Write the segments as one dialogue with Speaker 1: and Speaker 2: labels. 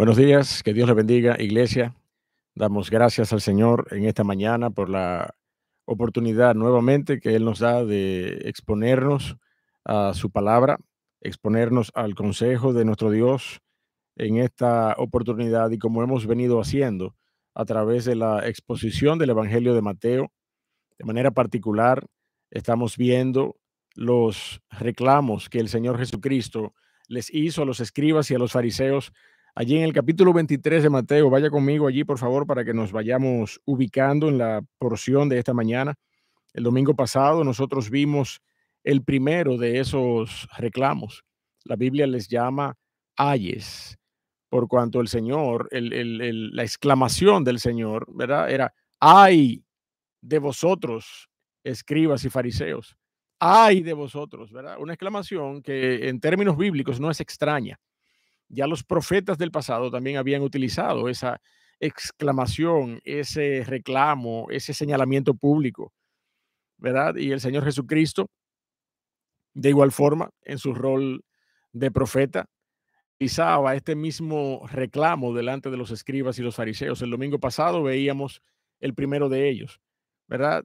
Speaker 1: Buenos días, que Dios le bendiga, iglesia. Damos gracias al Señor en esta mañana por la oportunidad nuevamente que Él nos da de exponernos a su palabra, exponernos al consejo de nuestro Dios en esta oportunidad y como hemos venido haciendo a través de la exposición del Evangelio de Mateo. De manera particular, estamos viendo los reclamos que el Señor Jesucristo les hizo a los escribas y a los fariseos allí en el capítulo 23 de Mateo. Vaya conmigo allí, por favor, para que nos vayamos ubicando en la porción de esta mañana. El domingo pasado nosotros vimos el primero de esos reclamos. La Biblia les llama ayes, por cuanto el Señor, la exclamación del Señor, ¿verdad? Era, ay de vosotros, escribas y fariseos. Ay de vosotros, ¿verdad? Una exclamación que en términos bíblicos no es extraña. Ya los profetas del pasado también habían utilizado esa exclamación, ese reclamo, ese señalamiento público, ¿verdad? Y el Señor Jesucristo, de igual forma, en su rol de profeta, utilizaba este mismo reclamo delante de los escribas y los fariseos. El domingo pasado veíamos el primero de ellos, ¿verdad?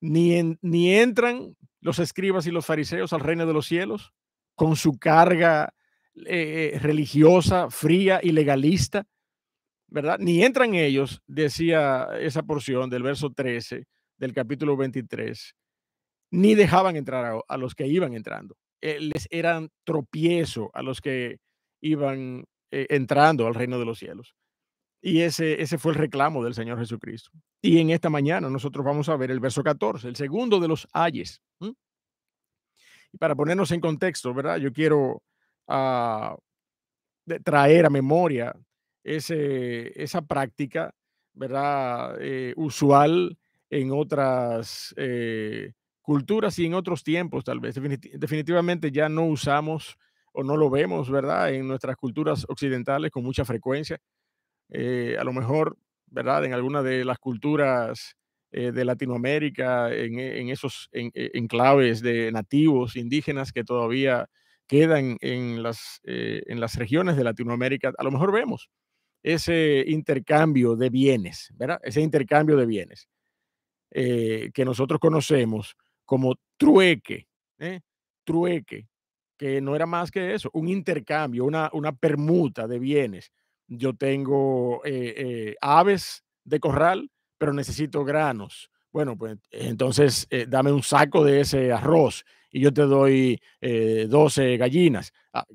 Speaker 1: Ni entran los escribas y los fariseos al reino de los cielos con su carga religiosa, fría y legalista, ¿verdad? Ni entran ellos, decía esa porción del verso 13 del capítulo 23, ni dejaban entrar a los que iban entrando. Les eran tropiezo a los que iban entrando al reino de los cielos. Y ese fue el reclamo del Señor Jesucristo. Y en esta mañana nosotros vamos a ver el verso 14, el segundo de los ayes. Y para ponernos en contexto, ¿verdad? Yo quiero ah, traer a memoria esa práctica, ¿verdad? Usual en otras culturas y en otros tiempos, tal vez. Definitivamente ya no usamos o no lo vemos, ¿verdad? En nuestras culturas occidentales con mucha frecuencia. A lo mejor, ¿verdad? En alguna de las culturas de Latinoamérica, en esos enclaves de nativos indígenas que todavía quedan en las regiones de Latinoamérica, a lo mejor vemos ese intercambio de bienes, ¿verdad? Ese intercambio de bienes que nosotros conocemos como trueque, ¿eh? Trueque, que no era más que eso, un intercambio, una permuta de bienes. Yo tengo aves de corral, pero necesito granos. Bueno, pues entonces dame un saco de ese arroz y yo te doy 12 gallinas,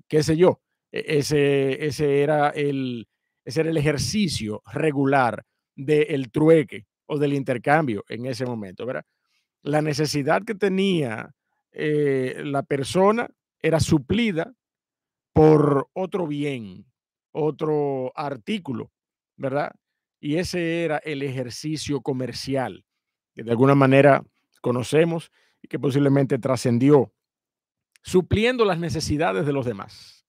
Speaker 1: qué sé yo. Ese era el ejercicio regular del trueque o del intercambio en ese momento, ¿verdad? La necesidad que tenía la persona era suplida por otro bien, otro artículo, ¿verdad? Y ese era el ejercicio comercial que de alguna manera conocemos y que posiblemente trascendió, supliendo las necesidades de los demás.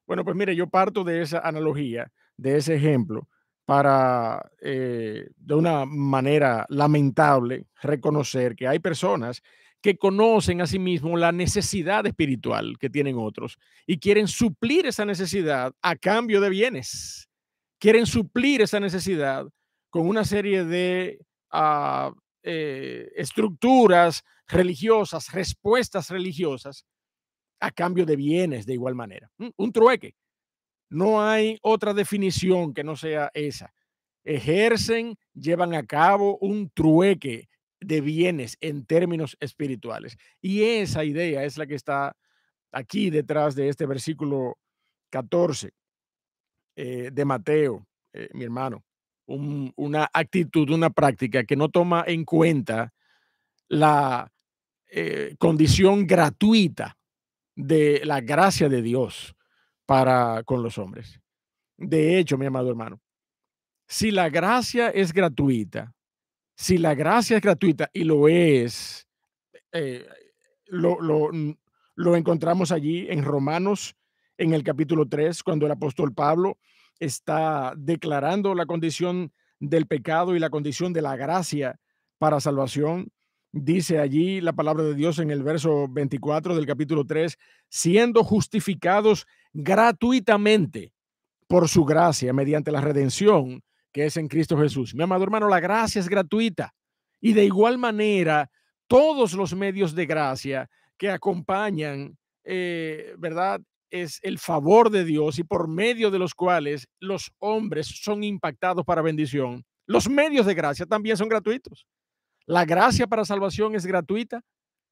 Speaker 1: Bueno, pues mire, yo parto de esa analogía, de ese ejemplo, para de una manera lamentable reconocer que hay personas que conocen a sí mismos la necesidad espiritual que tienen otros y quieren suplir esa necesidad a cambio de bienes. Quieren suplir esa necesidad con una serie de ah, estructuras religiosas, respuestas religiosas a cambio de bienes de igual manera. Un trueque. No hay otra definición que no sea esa. Ejercen, llevan a cabo un trueque de bienes en términos espirituales. Y esa idea es la que está aquí detrás de este versículo 14 de Mateo, mi hermano. Una actitud, una práctica que no toma en cuenta la condición gratuita de la gracia de Dios para con los hombres. De hecho, mi amado hermano, si la gracia es gratuita, si la gracia es gratuita y lo es, eh, lo, lo, lo encontramos allí en Romanos, en el capítulo 3 cuando el apóstol Pablo está declarando la condición del pecado y la condición de la gracia para salvación. Dice allí la palabra de Dios en el verso 24 del capítulo 3, siendo justificados gratuitamente. por su gracia mediante la redención que es en Cristo Jesús. Mi amado hermano, la gracia es gratuita y de igual manera todos los medios de gracia que acompañan, ¿verdad? Es el favor de Dios y por medio de los cuales los hombres son impactados para bendición. Los medios de gracia también son gratuitos. La gracia para salvación es gratuita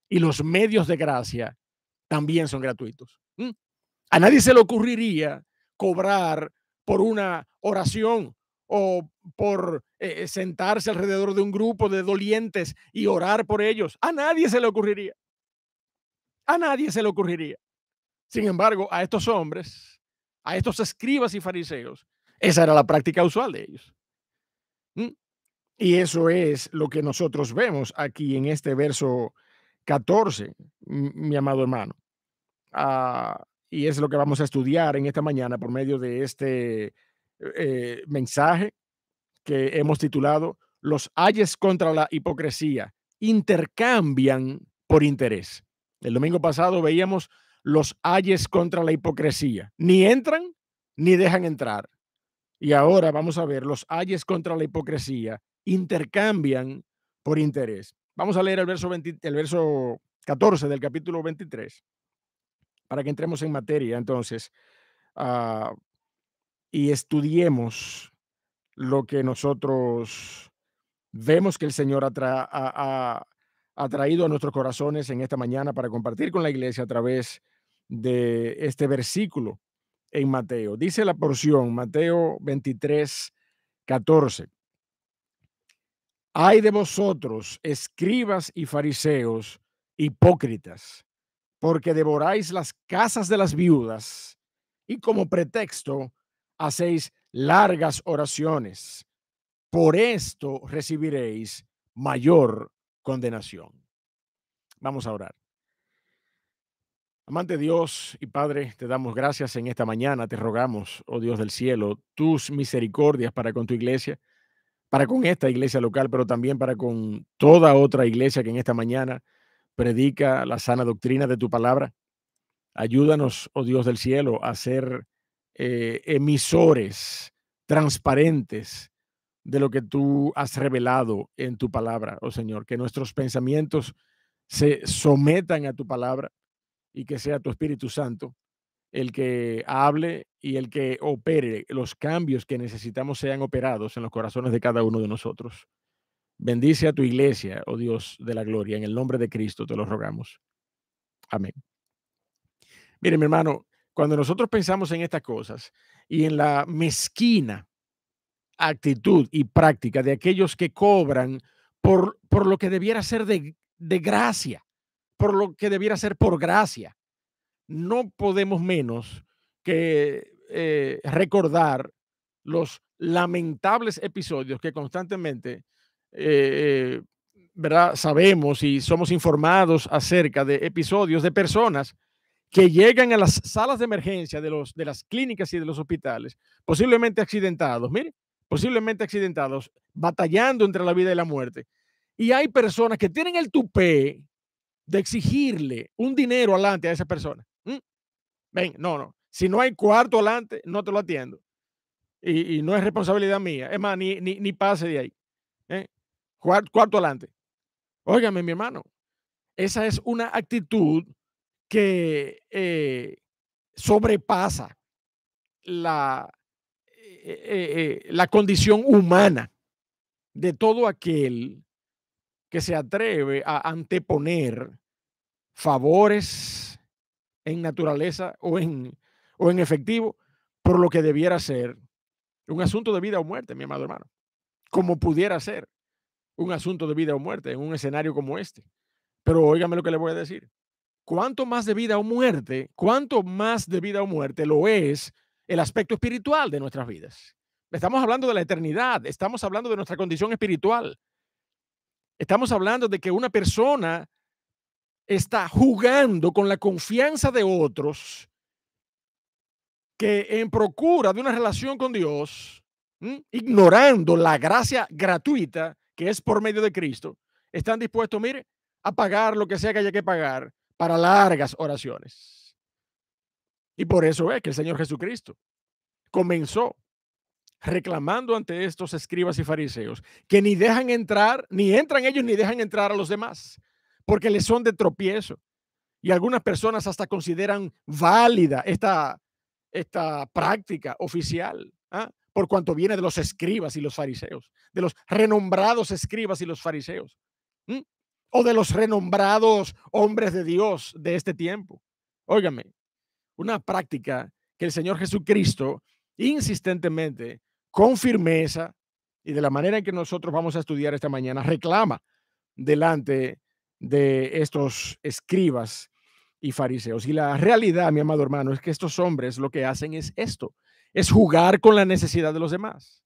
Speaker 1: y los medios de gracia también son gratuitos. A nadie se le ocurriría cobrar por una oración o por sentarse alrededor de un grupo de dolientes y orar por ellos. A nadie se le ocurriría. A nadie se le ocurriría. Sin embargo, a estos hombres, a estos escribas y fariseos, esa era la práctica usual de ellos. Y eso es lo que nosotros vemos aquí en este verso 14, mi amado hermano. Y es lo que vamos a estudiar en esta mañana por medio de este mensaje que hemos titulado Los ayes contra la hipocresía intercambian por interés. El domingo pasado veíamos los ayes contra la hipocresía. Ni entran ni dejan entrar. Y ahora vamos a ver los ayes contra la hipocresía intercambian por interés. Vamos a leer el verso 14 del capítulo 23 para que entremos en materia entonces y estudiemos lo que nosotros vemos que el Señor ha traído a nuestros corazones en esta mañana para compartir con la iglesia a través de este versículo en Mateo. Dice la porción, Mateo 23, 14. Ay de vosotros, escribas y fariseos, hipócritas, porque devoráis las casas de las viudas y como pretexto hacéis largas oraciones. Por esto recibiréis mayor condenación. Vamos a orar. Amante Dios y Padre, te damos gracias en esta mañana. Te rogamos, oh Dios del cielo, tus misericordias para con tu iglesia, para con esta iglesia local, pero también para con toda otra iglesia que en esta mañana predica la sana doctrina de tu palabra. Ayúdanos, oh Dios del cielo, a ser emisores transparentes de lo que tú has revelado en tu palabra, oh Señor, que nuestros pensamientos se sometan a tu palabra y que sea tu Espíritu Santo el que hable y el que opere los cambios que necesitamos sean operados en los corazones de cada uno de nosotros. Bendice a tu iglesia, oh Dios de la gloria, en el nombre de Cristo te lo rogamos. Amén. Mire, mi hermano, cuando nosotros pensamos en estas cosas y en la mezquina actitud y práctica de aquellos que cobran por lo que debiera ser de gracia, por lo que debiera ser por gracia, no podemos menos que recordar los lamentables episodios que constantemente ¿verdad? Sabemos y somos informados acerca de episodios de personas que llegan a las salas de emergencia de las clínicas y de los hospitales, posiblemente accidentados, mire, posiblemente accidentados, batallando entre la vida y la muerte. Y hay personas que tienen el tupé de exigirle un dinero adelante a esa persona. Ven, no. Si no hay cuarto adelante, no te lo atiendo. Y no es responsabilidad mía. Es más, ni pase de ahí. Cuarto adelante. Óigame, mi hermano, esa es una actitud que sobrepasa la, la condición humana de todo aquel que se atreve a anteponer favores en naturaleza o en efectivo por lo que debiera ser un asunto de vida o muerte, mi amado hermano, como pudiera ser un asunto de vida o muerte en un escenario como este. Pero óigame lo que le voy a decir. Cuánto más de vida o muerte, cuánto más de vida o muerte lo es el aspecto espiritual de nuestras vidas. Estamos hablando de la eternidad, estamos hablando de nuestra condición espiritual. Estamos hablando de que una persona está jugando con la confianza de otros que en procura de una relación con Dios, ignorando la gracia gratuita que es por medio de Cristo, están dispuestos, mire, a pagar lo que sea que haya que pagar para largas oraciones. Y por eso es que el Señor Jesucristo, comenzó reclamando ante estos escribas y fariseos que ni dejan entrar, ni entran ellos ni dejan entrar a los demás, porque les son de tropiezo. Y algunas personas hasta consideran válida esta práctica oficial, ¿ah? Por cuanto viene de los escribas y los fariseos, de los renombrados escribas y los fariseos, ¿m? O de los renombrados hombres de Dios de este tiempo. Óigame, una práctica que el Señor Jesucristo insistentemente, con firmeza y de la manera en que nosotros vamos a estudiar esta mañana, reclama delante de estos escribas y fariseos. Y la realidad, mi amado hermano, es que estos hombres lo que hacen es esto, es jugar con la necesidad de los demás.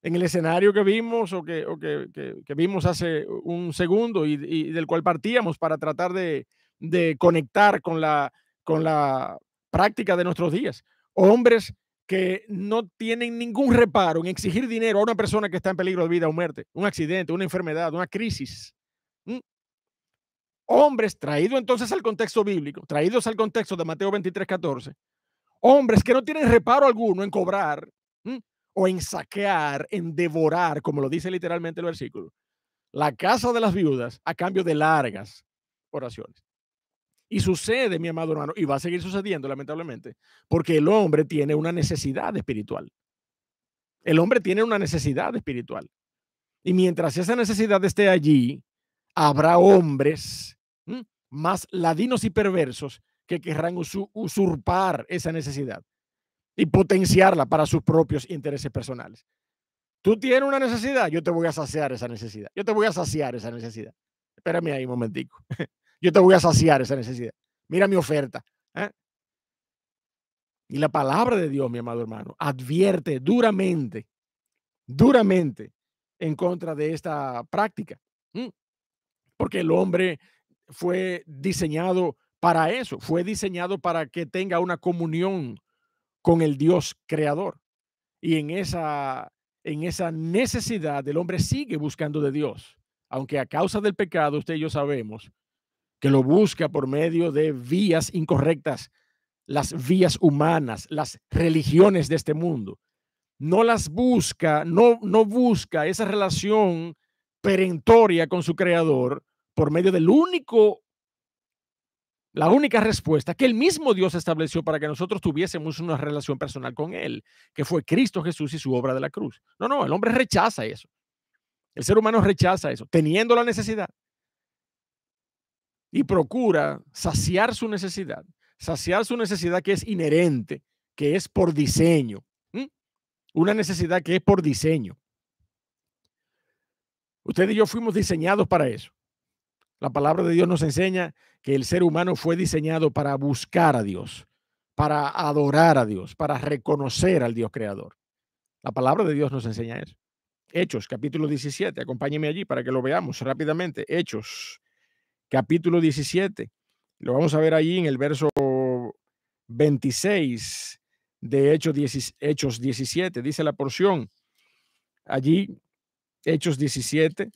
Speaker 1: En el escenario que vimos que vimos hace un segundo y del cual partíamos para tratar de conectar con la práctica de nuestros días. Hombres que no tienen ningún reparo en exigir dinero a una persona que está en peligro de vida o muerte, un accidente, una enfermedad, una crisis. ¿Mm? Hombres traídos entonces al contexto bíblico, traídos al contexto de Mateo 23:14, hombres que no tienen reparo alguno en cobrar, ¿m?, o en saquear, en devorar, como lo dice literalmente el versículo, la casa de las viudas a cambio de largas oraciones. Y sucede, mi amado hermano, y va a seguir sucediendo lamentablemente, porque el hombre tiene una necesidad espiritual. El hombre tiene una necesidad espiritual. Y mientras esa necesidad esté allí, habrá hombres más ladinos y perversos que querrán usurpar esa necesidad y potenciarla para sus propios intereses personales. Tú tienes una necesidad, yo te voy a saciar esa necesidad. Yo te voy a saciar esa necesidad. Espérame ahí un momentico. Yo te voy a saciar esa necesidad. Mira mi oferta. ¿Eh? Y la palabra de Dios, mi amado hermano, advierte duramente, duramente en contra de esta práctica. Porque el hombre fue diseñado para eso, fue diseñado para que tenga una comunión con el Dios creador. Y en esa necesidad el hombre sigue buscando de Dios, aunque a causa del pecado usted y yo sabemos que lo busca por medio de vías incorrectas, las vías humanas, las religiones de este mundo. No las busca, no busca esa relación perentoria con su creador por medio del la única respuesta que el mismo Dios estableció para que nosotros tuviésemos una relación personal con Él, que fue Cristo Jesús y su obra de la cruz. No, el hombre rechaza eso. El ser humano rechaza eso, teniendo la necesidad. Y procura saciar su necesidad que es inherente, que es por diseño. Una necesidad que es por diseño. Usted y yo fuimos diseñados para eso. La palabra de Dios nos enseña que el ser humano fue diseñado para buscar a Dios, para adorar a Dios, para reconocer al Dios creador. La palabra de Dios nos enseña eso. Hechos, capítulo 17. Acompáñeme allí para que lo veamos rápidamente. Hechos, capítulo 17. Lo vamos a ver allí en el verso 26 de Hechos 17. Dice la porción. Allí, Hechos 17.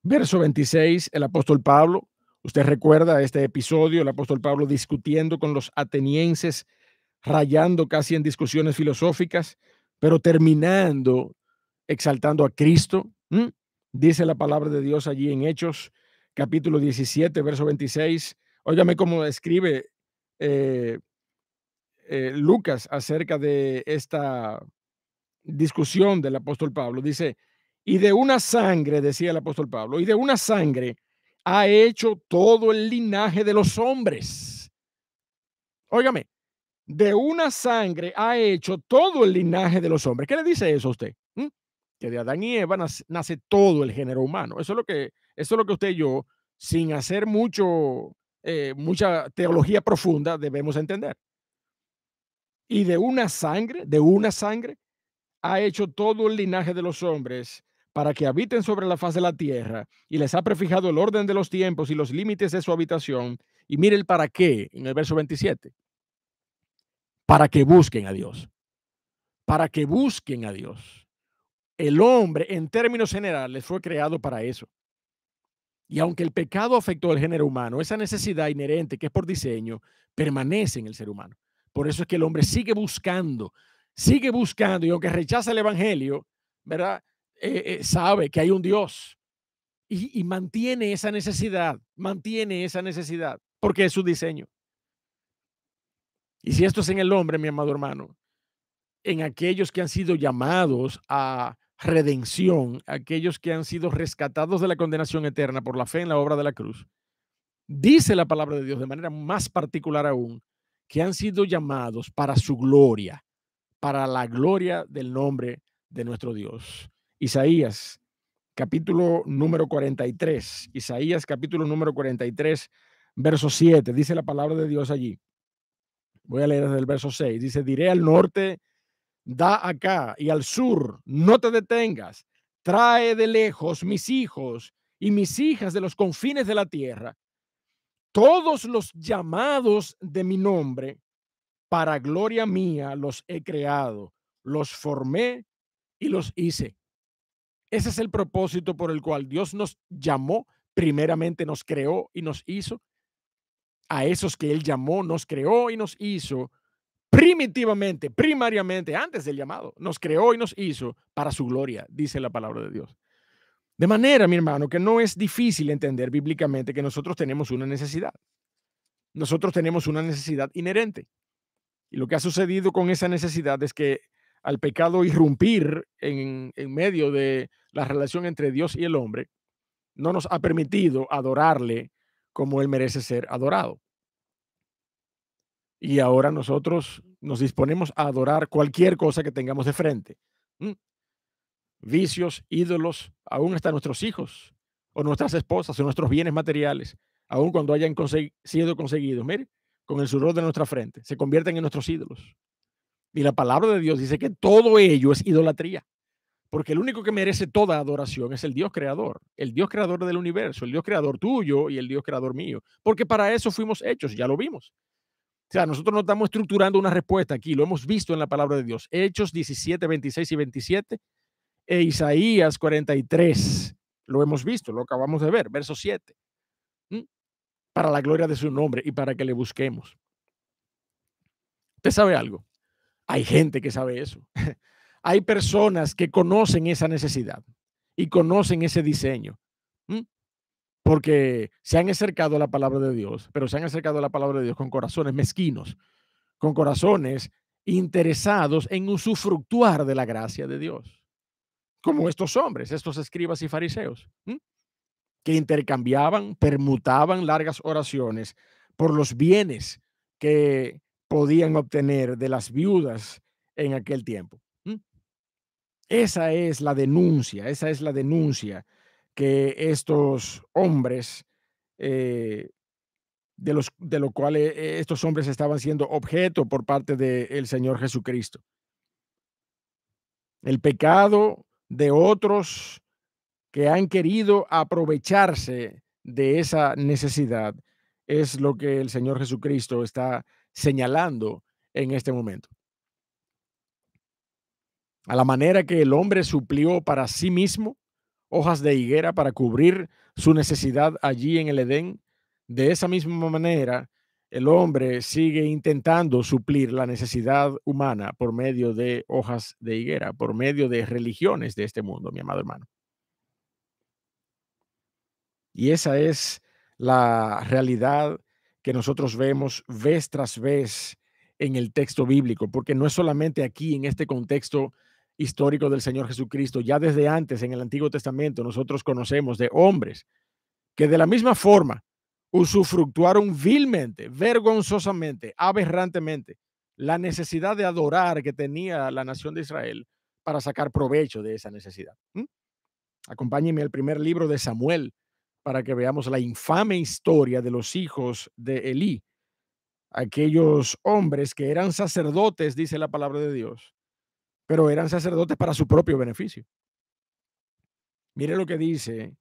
Speaker 1: Verso 26, el apóstol Pablo, usted recuerda este episodio, el apóstol Pablo discutiendo con los atenienses, rayando casi en discusiones filosóficas, pero terminando exaltando a Cristo. Dice la palabra de Dios allí en Hechos, capítulo 17, verso 26. Óigame cómo escribe Lucas acerca de esta discusión del apóstol Pablo. Dice, y de una sangre, decía el apóstol Pablo, y de una sangre ha hecho todo el linaje de los hombres. Óigame, de una sangre ha hecho todo el linaje de los hombres. ¿Qué le dice eso a usted? Que de Adán y Eva nace todo el género humano. Eso es lo que usted y yo, sin hacer mucha teología profunda, debemos entender. Y de una sangre, ha hecho todo el linaje de los hombres para que habiten sobre la faz de la tierra y les ha prefijado el orden de los tiempos y los límites de su habitación. Y mire el para qué en el verso 27. Para que busquen a Dios. Para que busquen a Dios. El hombre, en términos generales, fue creado para eso. Y aunque el pecado afectó al género humano, esa necesidad inherente que es por diseño permanece en el ser humano. Por eso es que el hombre sigue buscando, y aunque rechaza el evangelio, ¿verdad? Sabe que hay un Dios y mantiene esa necesidad, porque es su diseño. Y si esto es en el hombre, mi amado hermano, en aquellos que han sido llamados a redención, aquellos que han sido rescatados de la condenación eterna por la fe en la obra de la cruz, dice la palabra de Dios de manera más particular aún, que han sido llamados para su gloria, para la gloria del nombre de nuestro Dios. Isaías, capítulo número 43, Isaías, capítulo número 43, verso 7, dice la palabra de Dios allí. Voy a leer desde el verso 6. Dice, diré al norte, da acá, y al sur, no te detengas. Trae de lejos mis hijos y mis hijas de los confines de la tierra, todos los llamados de mi nombre, para gloria mía los he creado, los formé y los hice. Ese es el propósito por el cual Dios nos llamó, primeramente nos creó y nos hizo. A esos que Él llamó, nos creó y nos hizo primitivamente, primariamente, antes del llamado, nos creó y nos hizo para su gloria, dice la palabra de Dios. De manera, mi hermano, que no es difícil entender bíblicamente que nosotros tenemos una necesidad. Nosotros tenemos una necesidad inherente. Y lo que ha sucedido con esa necesidad es que al pecado irrumpir en medio de la relación entre Dios y el hombre, no nos ha permitido adorarle como Él merece ser adorado. Y ahora nosotros nos disponemos a adorar cualquier cosa que tengamos de frente. ¿Mm? Vicios, ídolos, aún hasta nuestros hijos o nuestras esposas o nuestros bienes materiales, aun cuando hayan sido conseguidos, mire, con el sudor de nuestra frente, se convierten en nuestros ídolos. Y la palabra de Dios dice que todo ello es idolatría, porque el único que merece toda adoración es el Dios creador del universo, el Dios creador tuyo y el Dios creador mío, porque para eso fuimos hechos, ya lo vimos. O sea, nosotros no estamos estructurando una respuesta aquí, lo hemos visto en la palabra de Dios. Hechos 17, 26 y 27 e Isaías 43, lo hemos visto, lo acabamos de ver, verso 7. Para la gloria de su nombre y para que le busquemos. ¿Usted sabe algo? Hay gente que sabe eso. Hay personas que conocen esa necesidad y conocen ese diseño. Porque se han acercado a la palabra de Dios, pero se han acercado a la palabra de Dios con corazones mezquinos, con corazones interesados en usufructuar de la gracia de Dios, como estos hombres, estos escribas y fariseos, que intercambiaban, permutaban largas oraciones por los bienes que podían obtener de las viudas en aquel tiempo. Esa es la denuncia que estos hombres, de lo cual estos hombres estaban siendo objeto por parte del Señor Jesucristo. El pecado de otros que han querido aprovecharse de esa necesidad es lo que el Señor Jesucristo está señalando en este momento. A la manera que el hombre suplió para sí mismo hojas de higuera para cubrir su necesidad allí en el Edén, de esa misma manera el hombre sigue intentando suplir la necesidad humana por medio de hojas de higuera, por medio de religiones de este mundo, mi amado hermano. Y esa es la realidad que nosotros vemos vez tras vez en el texto bíblico, porque no es solamente aquí en este contexto histórico del Señor Jesucristo, ya desde antes en el Antiguo Testamento nosotros conocemos de hombres que de la misma forma usufructuaron vilmente, vergonzosamente, aberrantemente la necesidad de adorar que tenía la nación de Israel para sacar provecho de esa necesidad. Acompáñenme al primer libro de Samuel para que veamos la infame historia de los hijos de Elí, aquellos hombres que eran sacerdotes, dice la palabra de Dios, pero eran sacerdotes para su propio beneficio. Mire lo que dice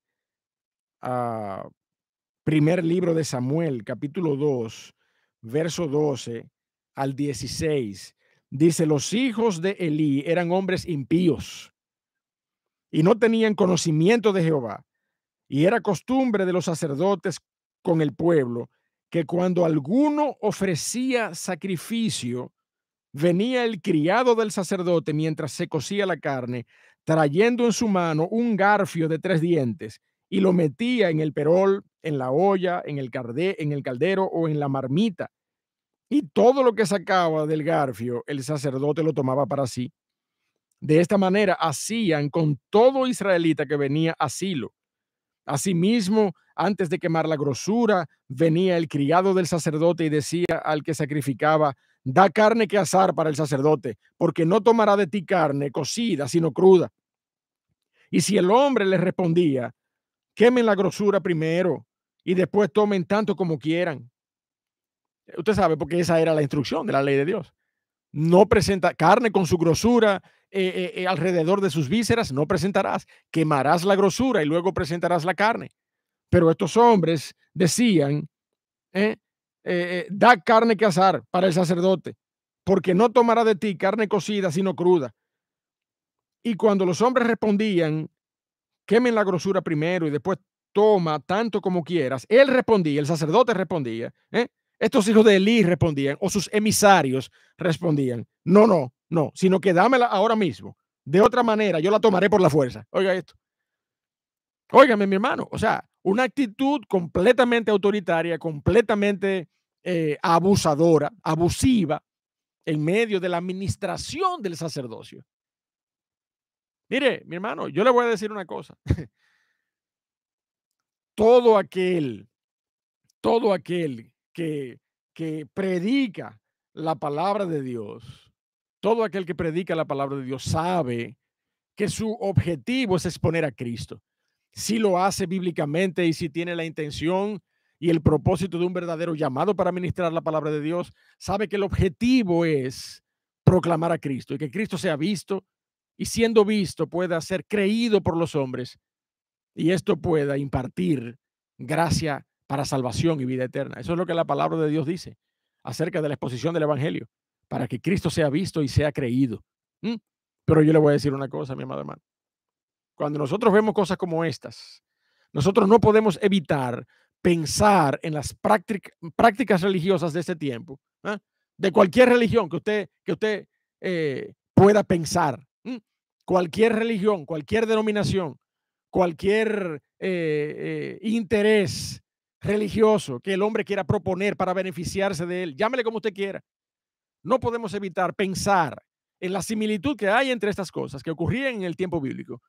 Speaker 1: primer libro de Samuel, capítulo 2, verso 12 al 16. Dice, los hijos de Elí eran hombres impíos y no tenían conocimiento de Jehová. Y era costumbre de los sacerdotes con el pueblo que cuando alguno ofrecía sacrificio, venía el criado del sacerdote mientras se cocía la carne, trayendo en su mano un garfio de 3 dientes, y lo metía en el perol, en la olla, en el caldero o en la marmita. Y todo lo que sacaba del garfio, el sacerdote lo tomaba para sí. De esta manera hacían con todo israelita que venía a Silo. Asimismo, antes de quemar la grosura, venía el criado del sacerdote y decía al que sacrificaba: da carne que asar para el sacerdote, porque no tomará de ti carne cocida, sino cruda. Y si el hombre le respondía: quemen la grosura primero y después tomen tanto como quieran. Usted sabe, porque esa era la instrucción de la ley de Dios. No presenta carne con su grosura alrededor de sus vísceras, no presentarás. Quemarás la grosura y luego presentarás la carne. Pero estos hombres decían, eh, da carne que asar para el sacerdote, porque no tomará de ti carne cocida, sino cruda. Y cuando los hombres respondían, quemen la grosura primero y después toma tanto como quieras, él respondía, el sacerdote respondía, estos hijos de Elí respondían, o sus emisarios respondían, no, no, no, sino que dámela ahora mismo. De otra manera, yo la tomaré por la fuerza. Oiga esto. Óigame, mi hermano, o sea, una actitud completamente autoritaria, completamente abusadora, abusiva, en medio de la administración del sacerdocio. Mire, mi hermano, yo le voy a decir una cosa. Todo aquel, todo aquel que predica la palabra de Dios, todo aquel que predica la palabra de Dios sabe que su objetivo es exponer a Cristo. Si lo hace bíblicamente y si tiene la intención y el propósito de un verdadero llamado para ministrar la palabra de Dios, sabe que el objetivo es proclamar a Cristo y que Cristo sea visto y siendo visto pueda ser creído por los hombres y esto pueda impartir gracia para salvación y vida eterna. Eso es lo que la palabra de Dios dice acerca de la exposición del evangelio, para que Cristo sea visto y sea creído. ¿Mm? Pero yo le voy a decir una cosa, mi amado hermano. Cuando nosotros vemos cosas como estas, nosotros no podemos evitar pensar en las prácticas religiosas de este tiempo, ¿eh? De cualquier religión que usted pueda pensar, cualquier religión, cualquier denominación, cualquier interés religioso que el hombre quiera proponer para beneficiarse de él, llámele como usted quiera. No podemos evitar pensar en la similitud que hay entre estas cosas que ocurrían en el tiempo bíblico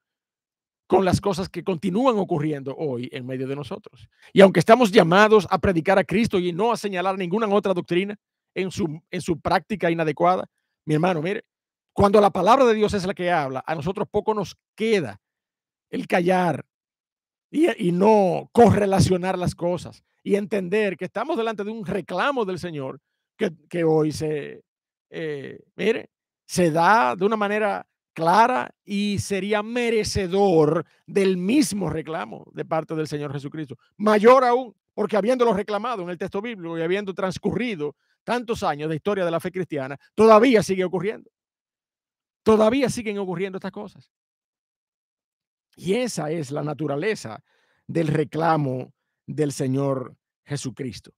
Speaker 1: con las cosas que continúan ocurriendo hoy en medio de nosotros. Y aunque estamos llamados a predicar a Cristo y no a señalar ninguna otra doctrina en su práctica inadecuada, mi hermano, mire, cuando la palabra de Dios es la que habla, a nosotros poco nos queda el callar y no correlacionar las cosas y entender que estamos delante de un reclamo del Señor que hoy mire, se da de una manera clara y sería merecedor del mismo reclamo de parte del Señor Jesucristo. Mayor aún, porque habiéndolo reclamado en el texto bíblico y habiendo transcurrido tantos años de historia de la fe cristiana, todavía sigue ocurriendo. Todavía siguen ocurriendo estas cosas. Y esa es la naturaleza del reclamo del Señor Jesucristo.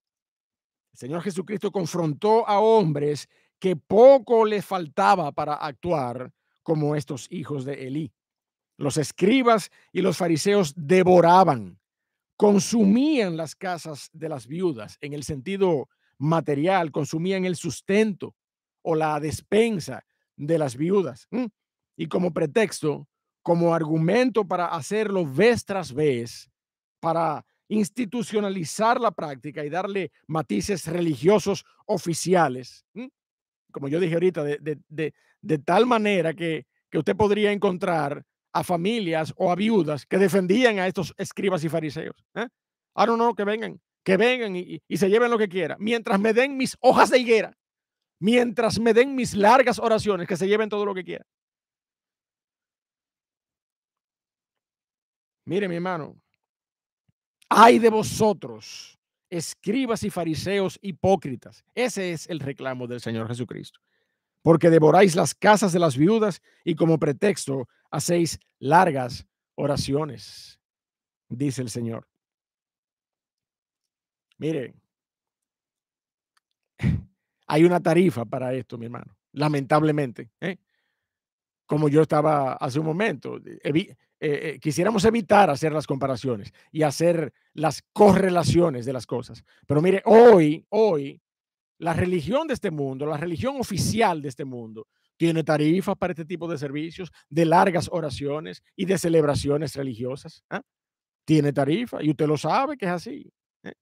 Speaker 1: El Señor Jesucristo confrontó a hombres que poco les faltaba para actuar como estos hijos de Elí. Los escribas y los fariseos devoraban, consumían las casas de las viudas en el sentido material, consumían el sustento o la despensa de las viudas. Y como pretexto, como argumento para hacerlo vez tras vez, para institucionalizar la práctica y darle matices religiosos oficiales. Como yo dije ahorita, de tal manera que usted podría encontrar a familias o a viudas que defendían a estos escribas y fariseos. Ah, no, no, que vengan y se lleven lo que quieran. Mientras me den mis hojas de higuera, mientras me den mis largas oraciones, que se lleven todo lo que quieran. Mire, mi hermano, ay de vosotros, escribas y fariseos hipócritas. Ese es el reclamo del Señor Jesucristo. Porque devoráis las casas de las viudas y como pretexto hacéis largas oraciones, dice el Señor. Mire, Hay una tarifa para esto, mi hermano, lamentablemente, ¿eh? Como yo estaba hace un momento. Quisiéramos evitar hacer las comparaciones y hacer las correlaciones de las cosas. Pero mire, hoy, la religión de este mundo, la religión oficial de este mundo, tiene tarifas para este tipo de servicios, de largas oraciones y de celebraciones religiosas. ¿Ah? Tiene tarifa y usted lo sabe que es así. ¿Eh?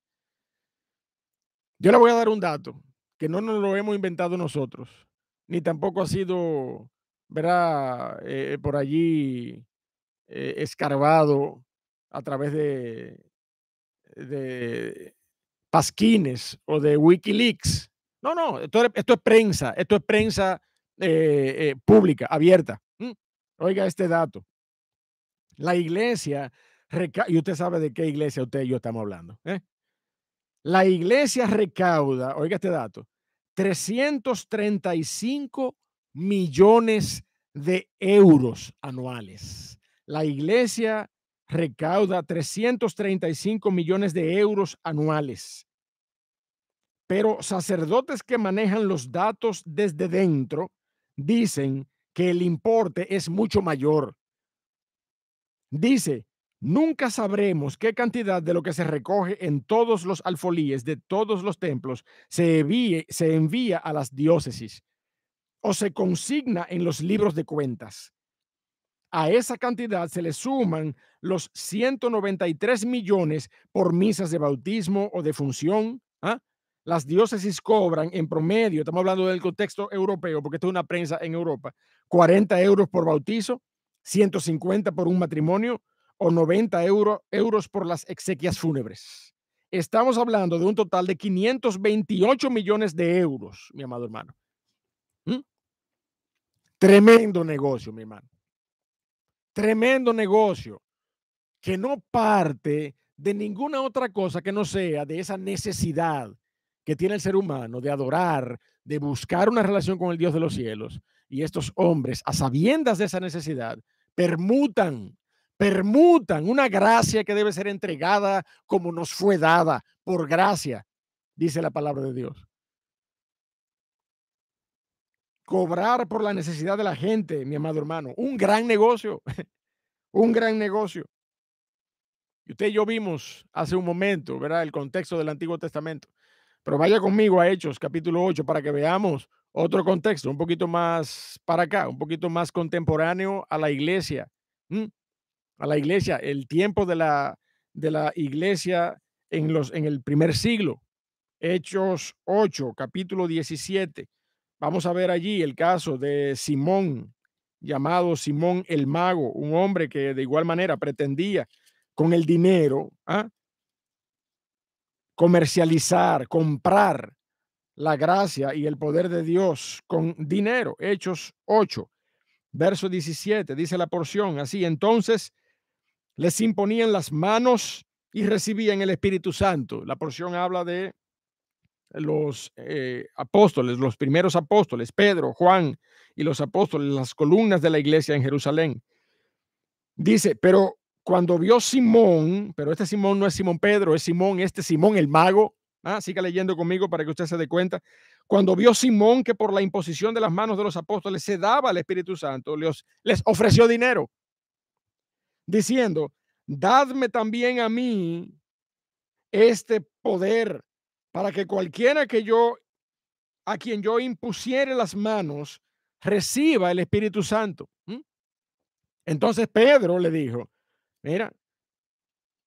Speaker 1: Yo le voy a dar un dato que no nos lo hemos inventado nosotros, ni tampoco ha sido, verá, por allí escarbado a través de pasquines o de Wikileaks. No, no, esto es prensa pública, abierta. Oiga este dato. La iglesia, y usted sabe de qué iglesia usted y yo estamos hablando. La iglesia recauda, oiga este dato, 335 millones de euros anuales. La iglesia recauda 335 millones de euros anuales. Pero sacerdotes que manejan los datos desde dentro dicen que el importe es mucho mayor. Dice, nunca sabremos qué cantidad de lo que se recoge en todos los alfolíes de todos los templos se envía a las diócesis o se consigna en los libros de cuentas. A esa cantidad se le suman los 193 millones por misas de bautismo o de función. ¿Ah? Las diócesis cobran en promedio, estamos hablando del contexto europeo, porque esto es una prensa en Europa, 40 euros por bautizo, 150 por un matrimonio o 90 euros por las exequias fúnebres. Estamos hablando de un total de 528 millones de euros, mi amado hermano. ¿Mm? Tremendo negocio, mi hermano. Tremendo negocio que no parte de ninguna otra cosa que no sea de esa necesidad que tiene el ser humano de adorar, de buscar una relación con el Dios de los cielos. Y estos hombres, a sabiendas de esa necesidad, permutan una gracia que debe ser entregada como nos fue dada por gracia, dice la palabra de Dios. Cobrar por la necesidad de la gente, mi amado hermano, un gran negocio, un gran negocio. Y usted y yo vimos hace un momento, ¿verdad? El contexto del Antiguo Testamento. Pero vaya conmigo a Hechos, capítulo 8, para que veamos otro contexto, un poquito más para acá, un poquito más contemporáneo a la iglesia. ¿Mm? A la iglesia, el tiempo de la iglesia en el primer siglo. Hechos 8, capítulo 17. Vamos a ver allí el caso de Simón, llamado Simón el Mago, un hombre que de igual manera pretendía con el dinero, comercializar, comprar la gracia y el poder de Dios con dinero. Hechos 8, verso 17, dice la porción así: entonces les imponían las manos y recibían el Espíritu Santo. La porción habla de los apóstoles, los primeros apóstoles, Pedro, Juan y los apóstoles, las columnas de la iglesia en Jerusalén. Dice, pero cuando vio Simón, pero este Simón no es Simón Pedro, es Simón, este Simón el mago. Siga leyendo conmigo para que usted se dé cuenta. Cuando vio Simón que por la imposición de las manos de los apóstoles se daba al Espíritu Santo, les ofreció dinero, diciendo, dadme también a mí este poder para que cualquiera a quien yo impusiere las manos reciba el Espíritu Santo. Entonces Pedro le dijo, mira,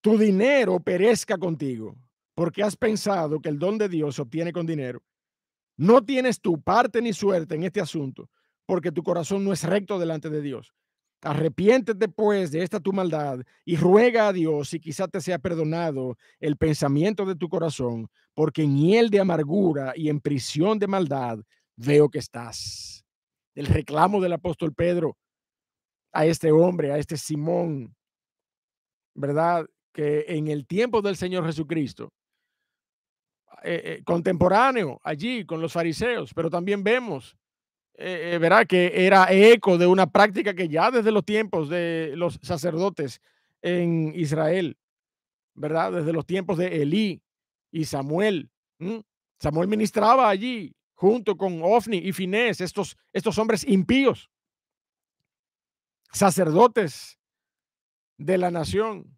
Speaker 1: tu dinero perezca contigo, porque has pensado que el don de Dios se obtiene con dinero. No tienes tu parte ni suerte en este asunto, porque tu corazón no es recto delante de Dios. Arrepiéntete pues de esta tu maldad y ruega a Dios y quizá te sea perdonado el pensamiento de tu corazón, porque en hiel de amargura y en prisión de maldad veo que estás. El reclamo del apóstol Pedro a este hombre, a este Simón, ¿verdad? Que en el tiempo del Señor Jesucristo, contemporáneo allí con los fariseos, pero también vemos, verá que era eco de una práctica que ya desde los tiempos de los sacerdotes en Israel, ¿verdad? Desde los tiempos de Elí y Samuel. Samuel ministraba allí junto con Ofni y Finés, estos hombres impíos, sacerdotes de la nación,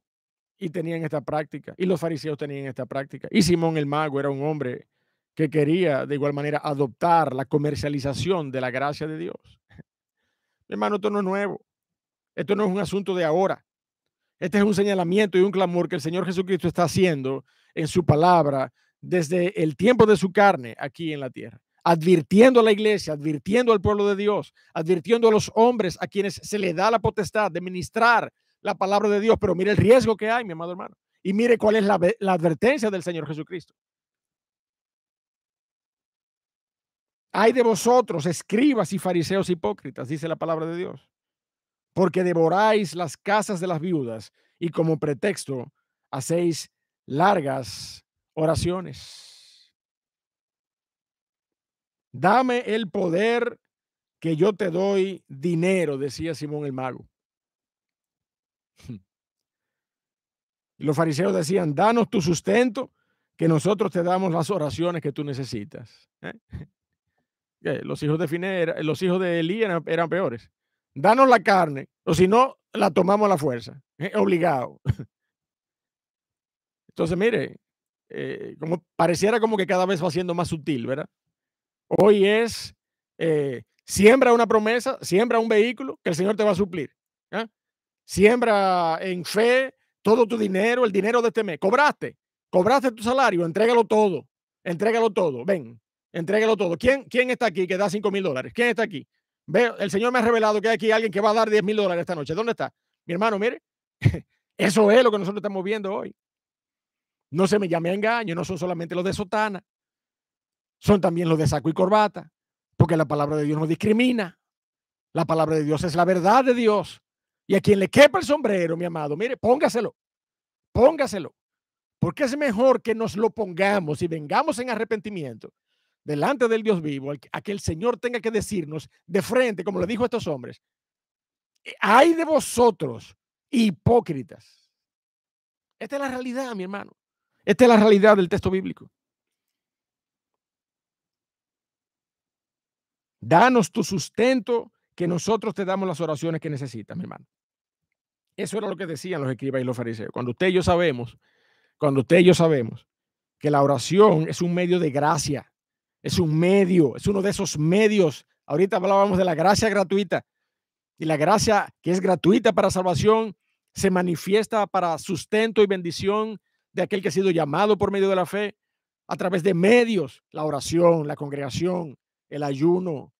Speaker 1: y tenían esta práctica, y los fariseos tenían esta práctica. Y Simón el mago era un hombre que quería de igual manera adoptar la comercialización de la gracia de Dios. Mi hermano, esto no es nuevo, esto no es un asunto de ahora. Este es un señalamiento y un clamor que el Señor Jesucristo está haciendo en su palabra desde el tiempo de su carne aquí en la tierra, advirtiendo a la iglesia, advirtiendo al pueblo de Dios, advirtiendo a los hombres a quienes se le da la potestad de ministrar la palabra de Dios. Pero mire el riesgo que hay, mi amado hermano, y mire cuál es la advertencia del Señor Jesucristo. Hay de vosotros, escribas y fariseos hipócritas, dice la palabra de Dios, porque devoráis las casas de las viudas y como pretexto hacéis largas oraciones. Dame el poder que yo te doy dinero, decía Simón el mago. Y los fariseos decían, danos tu sustento, que nosotros te damos las oraciones que tú necesitas. Los hijos de Finé, los hijos de Elí eran peores. Danos la carne, o si no, la tomamos a la fuerza, obligado. Entonces, mire, como pareciera como que cada vez va siendo más sutil, ¿verdad? Hoy es, siembra una promesa, siembra un vehículo que el Señor te va a suplir. ¿Eh? Siembra en fe todo tu dinero, el dinero de este mes. Cobraste tu salario, entrégalo todo, ven, entrégalo todo. ¿Quién está aquí que da $5,000? ¿Quién está aquí? Veo, el Señor me ha revelado que hay aquí alguien que va a dar $10,000 esta noche. ¿Dónde está? Mi hermano, mire, eso es lo que nosotros estamos viendo hoy. No se me llame a engaño, no son solamente los de sotana, son también los de saco y corbata, porque la palabra de Dios no discrimina. La palabra de Dios es la verdad de Dios. Y a quien le quepa el sombrero, mi amado, mire, póngaselo, porque es mejor que nos lo pongamos y vengamos en arrepentimiento delante del Dios vivo, a que el Señor tenga que decirnos de frente, como le dijo a estos hombres, hay de vosotros, hipócritas. Esta es la realidad, mi hermano. Esta es la realidad del texto bíblico. Danos tu sustento, que nosotros te damos las oraciones que necesitas, mi hermano. Eso era lo que decían los escribas y los fariseos. Cuando usted y yo sabemos que la oración es un medio de gracia, es un medio, es uno de esos medios. Ahorita hablábamos de la gracia gratuita, y la gracia que es gratuita para salvación se manifiesta para sustento y bendición de aquel que ha sido llamado por medio de la fe a través de medios: la oración, la congregación, el ayuno,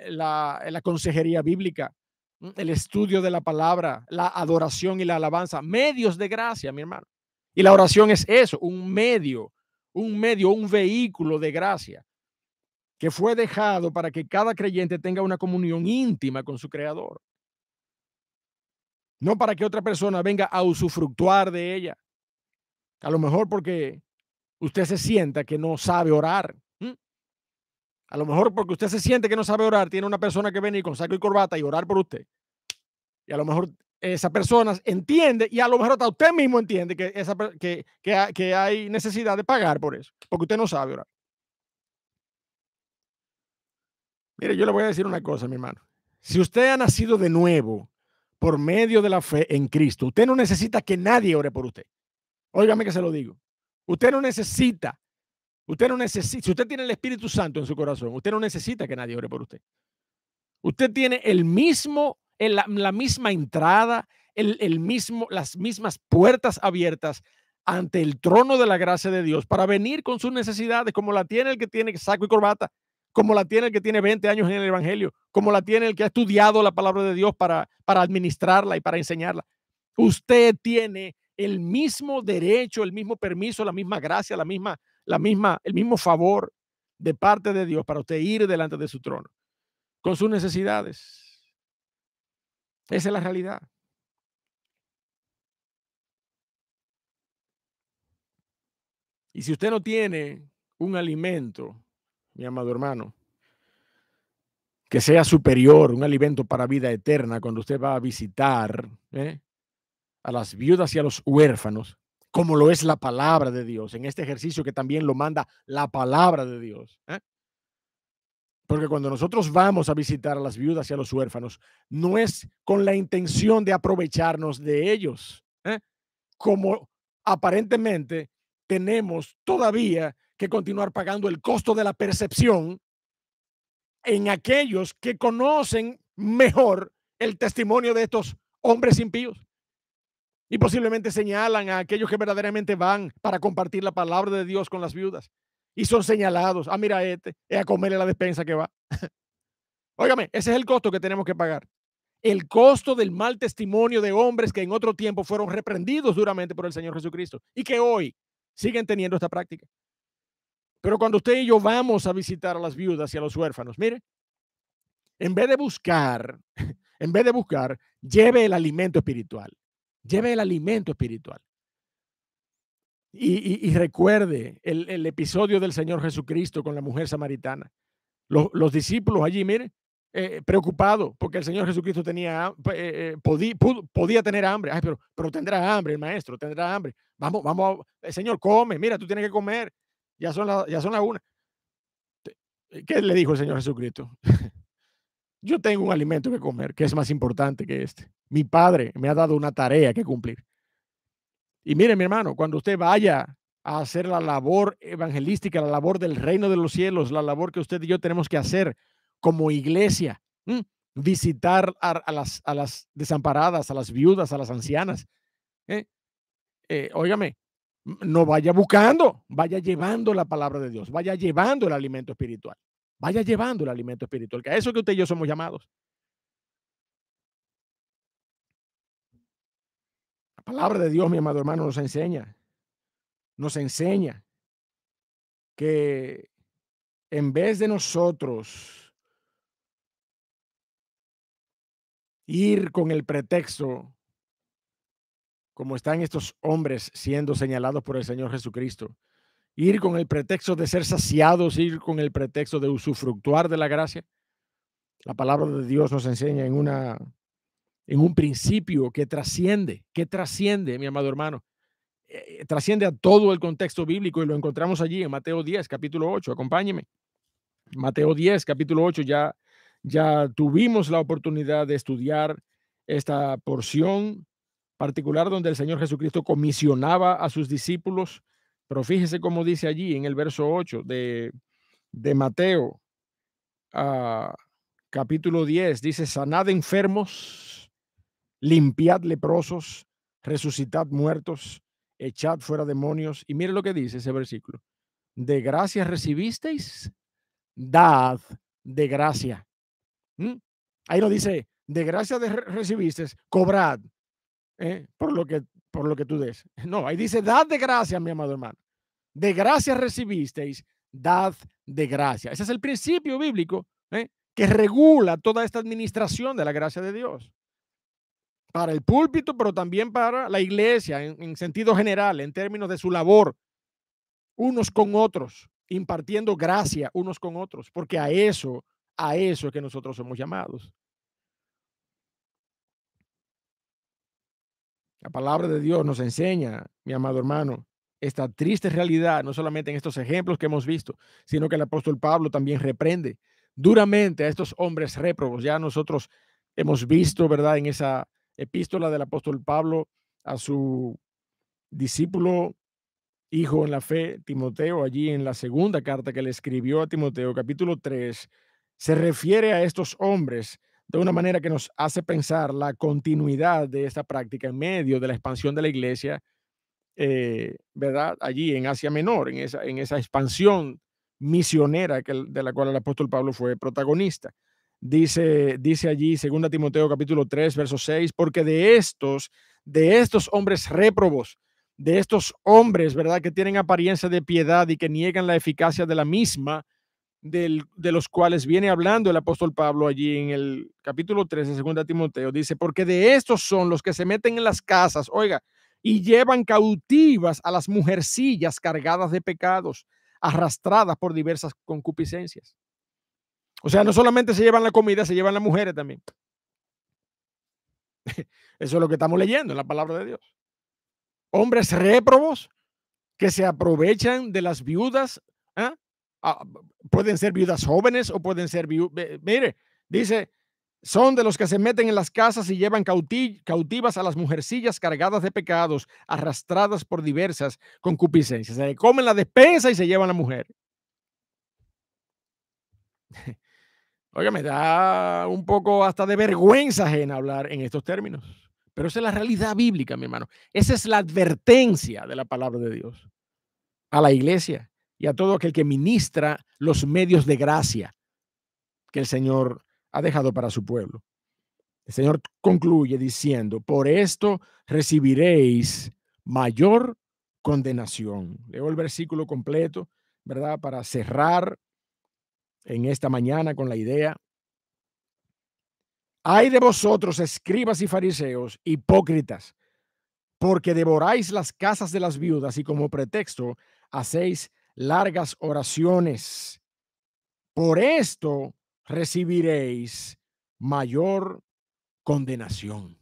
Speaker 1: la consejería bíblica, el estudio de la palabra, la adoración y la alabanza, medios de gracia, mi hermano. Y la oración es eso, un vehículo de gracia que fue dejado para que cada creyente tenga una comunión íntima con su Creador. No para que otra persona venga a usufructuar de ella. A lo mejor porque usted se sienta que no sabe orar. A lo mejor porque usted se siente que no sabe orar, tiene una persona que venir con saco y corbata y orar por usted. Y a lo mejor esa persona entiende, y a lo mejor hasta usted mismo entiende que hay necesidad de pagar por eso, porque usted no sabe orar. Mire, yo le voy a decir una cosa, mi hermano. Si usted ha nacido de nuevo por medio de la fe en Cristo, usted no necesita que nadie ore por usted. Óigame que se lo digo. Usted no necesita, si usted tiene el Espíritu Santo en su corazón, usted no necesita que nadie ore por usted. Usted tiene la misma entrada, las mismas puertas abiertas ante el trono de la gracia de Dios para venir con sus necesidades, como la tiene el que tiene saco y corbata, como la tiene el que tiene 20 años en el Evangelio, como la tiene el que ha estudiado la palabra de Dios para administrarla y para enseñarla. Usted tiene el mismo derecho, el mismo permiso, la misma gracia, el mismo favor de parte de Dios para usted ir delante de su trono con sus necesidades. Esa es la realidad. Y si usted no tiene un alimento, mi amado hermano, que sea superior, un alimento para vida eterna, cuando usted va a visitar a las viudas y a los huérfanos, como lo es la palabra de Dios, en este ejercicio que también lo manda la palabra de Dios, Porque cuando nosotros vamos a visitar a las viudas y a los huérfanos, no es con la intención de aprovecharnos de ellos, como aparentemente tenemos todavía que continuar pagando el costo de la percepción en aquellos que conocen mejor el testimonio de estos hombres impíos. Y posiblemente señalan a aquellos que verdaderamente van para compartir la palabra de Dios con las viudas. Y son señalados. Ah, mira, es a comerle la despensa que va. Óigame, ese es el costo que tenemos que pagar. El costo del mal testimonio de hombres que en otro tiempo fueron reprendidos duramente por el Señor Jesucristo y que hoy siguen teniendo esta práctica. Pero cuando usted y yo vamos a visitar a las viudas y a los huérfanos, mire, en vez de buscar, lleve el alimento espiritual. Lleve el alimento espiritual. Y recuerde el episodio del Señor Jesucristo con la mujer samaritana. Los discípulos allí, miren, preocupados porque el Señor Jesucristo podía tener hambre. Ay, pero tendrá hambre el maestro, tendrá hambre. Vamos, el Señor come, mira, tú tienes que comer. Ya son las 1. ¿Qué le dijo el Señor Jesucristo? Yo tengo un alimento que comer, que es más importante que este. Mi Padre me ha dado una tarea que cumplir. Y mire, mi hermano, cuando usted vaya a hacer la labor evangelística, la labor del reino de los cielos, la labor que usted y yo tenemos que hacer como iglesia, visitar a las desamparadas, a las viudas, a las ancianas. Óigame, no vaya buscando, vaya llevando la palabra de Dios, vaya llevando el alimento espiritual, vaya llevando el alimento espiritual, que a eso que usted y yo somos llamados. La palabra de Dios, mi amado hermano, nos enseña que en vez de nosotros ir con el pretexto, como están estos hombres siendo señalados por el Señor Jesucristo, ir con el pretexto de ser saciados, ir con el pretexto de usufructuar de la gracia, la palabra de Dios nos enseña en un principio que trasciende, mi amado hermano, trasciende a todo el contexto bíblico y lo encontramos allí en Mateo 10, capítulo 8. Acompáñeme. Mateo 10, capítulo 8, ya tuvimos la oportunidad de estudiar esta porción particular donde el Señor Jesucristo comisionaba a sus discípulos, pero fíjese cómo dice allí en el verso 8 de Mateo, capítulo 10, dice: sanad enfermos, limpiad leprosos, resucitad muertos, echad fuera demonios. Y mire lo que dice ese versículo: de gracia recibisteis, dad de gracia. Ahí no dice, de gracia recibiste, cobrad por lo que tú des. No, ahí dice, dad de gracia, mi amado hermano. De gracia recibisteis, dad de gracia. Ese es el principio bíblico que regula toda esta administración de la gracia de Dios. Para el púlpito, pero también para la iglesia en sentido general, en términos de su labor, unos con otros, impartiendo gracia unos con otros, porque a eso es que nosotros somos llamados. La palabra de Dios nos enseña, mi amado hermano, esta triste realidad, no solamente en estos ejemplos que hemos visto, sino que el apóstol Pablo también reprende duramente a estos hombres réprobos. Ya nosotros hemos visto, ¿verdad?, en esa epístola del apóstol Pablo a su discípulo, hijo en la fe, Timoteo, allí en la segunda carta que le escribió a Timoteo, capítulo 3, se refiere a estos hombres de una manera que nos hace pensar la continuidad de esta práctica en medio de la expansión de la iglesia, ¿verdad? Allí en Asia Menor, en esa expansión misionera de la cual el apóstol Pablo fue protagonista. Dice allí, 2 Timoteo capítulo 3, verso 6, porque de estos hombres réprobos, de estos hombres, ¿verdad?, que tienen apariencia de piedad y que niegan la eficacia de la misma, de los cuales viene hablando el apóstol Pablo allí en el capítulo 3 de 2 Timoteo, dice, porque de estos son los que se meten en las casas, oiga, y llevan cautivas a las mujercillas cargadas de pecados, arrastradas por diversas concupiscencias. O sea, no solamente se llevan la comida, se llevan las mujeres también. Eso es lo que estamos leyendo en la palabra de Dios. Hombres réprobos que se aprovechan de las viudas, Ah, pueden ser viudas jóvenes o pueden ser mire, dice, son de los que se meten en las casas y llevan cautivas a las mujercillas cargadas de pecados, arrastradas por diversas concupiscencias. Se comen la despensa y se llevan a la mujer. Oiga, me da un poco hasta de vergüenza ajena hablar en estos términos. Pero esa es la realidad bíblica, mi hermano. Esa es la advertencia de la palabra de Dios a la iglesia y a todo aquel que ministra los medios de gracia que el Señor ha dejado para su pueblo. El Señor concluye diciendo, por esto recibiréis mayor condenación. Leo el versículo completo, ¿verdad? Para cerrar en esta mañana con la idea. Ay de vosotros, escribas y fariseos, hipócritas, porque devoráis las casas de las viudas y como pretexto hacéis largas oraciones. Por esto recibiréis mayor condenación.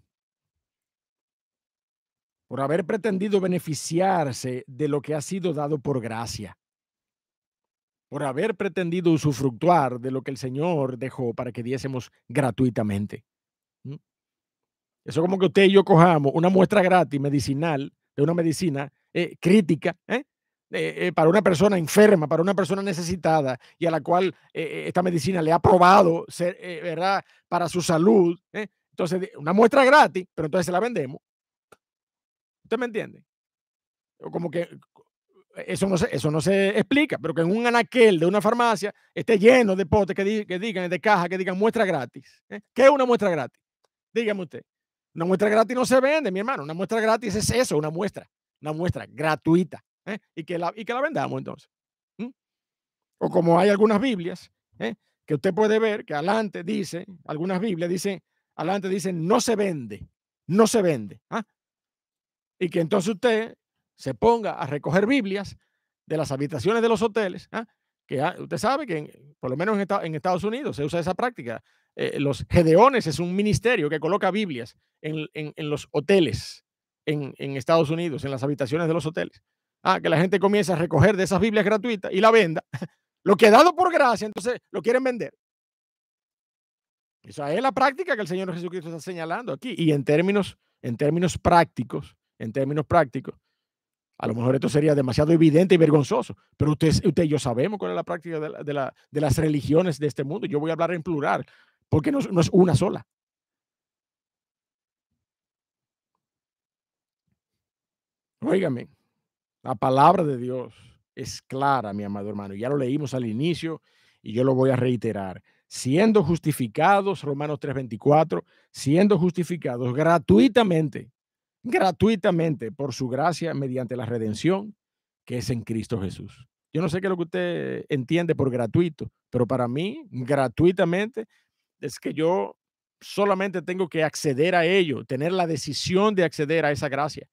Speaker 1: Por haber pretendido beneficiarse de lo que ha sido dado por gracia. Por haber pretendido usufructuar de lo que el Señor dejó para que diésemos gratuitamente. ¿Mm? Eso como que usted y yo cojamos una muestra gratis medicinal de una medicina crítica, para una persona enferma, para una persona necesitada y a la cual esta medicina le ha probado ser, ¿verdad? Para su salud. Entonces, una muestra gratis, pero entonces se la vendemos. ¿Usted me entiende? O como que eso no se explica, pero que en un anaquel de una farmacia esté lleno de potes que digan, de cajas que digan muestra gratis. ¿Qué es una muestra gratis? Dígame usted. Una muestra gratis no se vende, mi hermano. Una muestra gratis es eso, una muestra gratuita. Y que la vendamos entonces. ¿Mm? O como hay algunas Biblias, que usted puede ver que adelante dice, algunas Biblias dicen, adelante dicen, no se vende, no se vende. Y que entonces usted se ponga a recoger Biblias de las habitaciones de los hoteles, que usted sabe que por lo menos en Estados Unidos se usa esa práctica. Los Gedeones es un ministerio que coloca Biblias en los hoteles en Estados Unidos, en las habitaciones de los hoteles. Que la gente comienza a recoger de esas Biblias gratuitas y la venda. Lo que dado por gracia, entonces lo quieren vender. Esa es la práctica que el Señor Jesucristo está señalando aquí. Y en términos prácticos, a lo mejor esto sería demasiado evidente y vergonzoso, pero usted y yo sabemos cuál es la práctica de las religiones de este mundo. Yo voy a hablar en plural, porque no es una sola. Óigame, la palabra de Dios es clara, mi amado hermano. Ya lo leímos al inicio y yo lo voy a reiterar. Siendo justificados, Romanos 3:24, siendo justificados gratuitamente por su gracia mediante la redención que es en Cristo Jesús. Yo no sé qué es lo que usted entiende por gratuito, pero para mí, gratuitamente, es que yo solamente tengo que acceder a ello, tener la decisión de acceder a esa gracia,